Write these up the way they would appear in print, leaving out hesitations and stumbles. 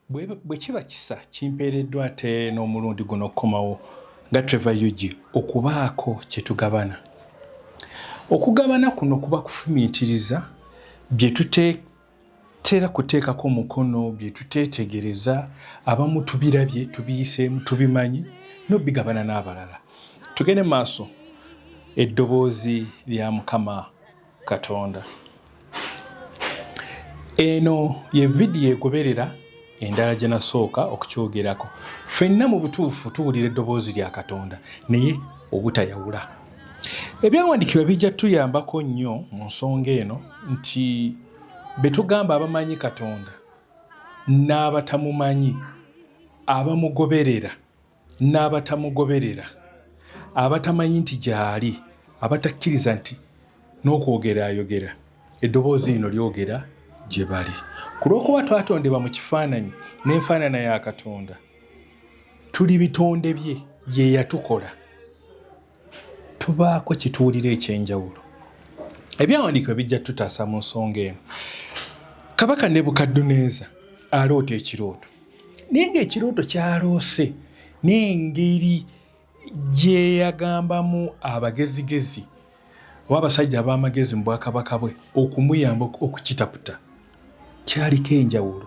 bwe kiba kisa kimpeereddwa ate n'omulundi guno okukomawo nga Trevor Yugi okubaako kye tugabana. Okugabana kuno kuba kufumiitiriza bye tuteetera kuteekako omukono, bye tuteetegereza, abamu tubirabye, tubiyiseemu, tubimanyi, n'obigabana n'abalala. Tugende maaso eddoboozi lya Mukama Katonda. Eno ye vidiyo egoberera endala gye nasooka okukyogerako. Ffenna mu butuufu tuwulira eddoboozi lya Katonda naye obutayawula. Ebyawandiikibwa bijja tuyambako nnyo mu nsonga eno nti be tugamba abamanyi Katonda n'abatamumanyi, abamugoberera n'abatamugoberera, abatamanyi nti gy'ali, abatakkiriza nti n'okwogerayogera eddoboozi lino lyogera gye bali. Ku lw'okuba twatondebwa mu kifaananyi n'enfaanana ya Katonda, tuli bitonde bye, ye yatukola, tubaako kituwulira ekyenjawulo. Ebyawandiikibwa bijja tutaasa mu nsonga eno. Kabaka Nebukadduneeza aloota ekirooto, naye ng'ekirooto kyaloose n'engeri gye yagambamu abagezigezi oba abasajja ab'amagezi mu bwakabaka bwe okumuyamba okukitaputa kyaliko enjawulo.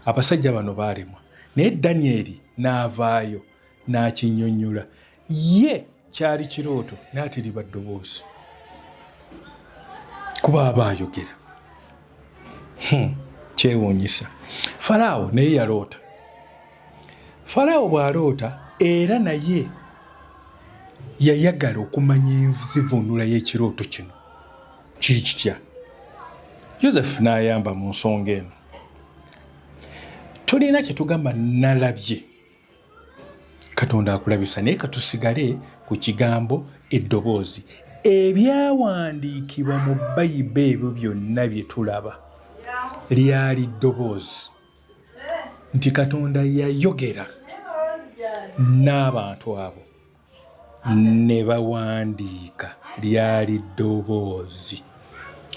Abasajja bano baalemwa, naye Danyeri n'avaayo n'akinnyonnyola. Ye kyali kirooto n'ate liba ddoboozi, kuba aba ayogera. Kyewuunyisa. Falaawo naye yaloota. Falaawo bw'aloota era naye yayagala okumanya enzivunula y'ekirooto kino kiri kitya. Yosefu n'ayamba mu nsonga eno. Tulina kye tugamba nalabye. Katonda akulabisa, naye katusigale ku kigambo eddoboozi. Ebyawandiikibwa mu Bayibuli ebyo byonna bye tulaba lyali ddoboozi nti Katonda yayogera n'abantu abo ne bawandiika, lyali ddoboozi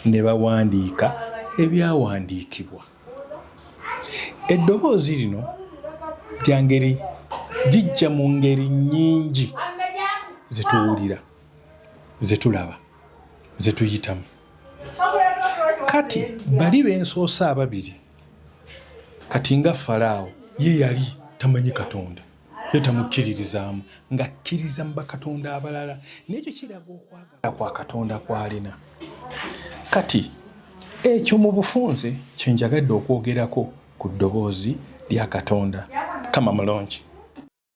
ne bawandiika ebyawandiikibwa. Eddoboozi lino lya ngeri lijja mu ngeri nnyingi ze tuwulira, ze tulaba, ze tuyitamu. Kati bali b'ensoosa ababiri, kati nga Falaawo ye yali tamanyi Katonda, ye tamukkiririzaamu, ng'akkiriza mu bakatonda abalala, n'ekyo kiraga okwagala kwa Katonda kw'alina. Kati ekyo mu bufunze kye njagadde okwogerako ku ddoboozi lya Katonda. Kama mulungi.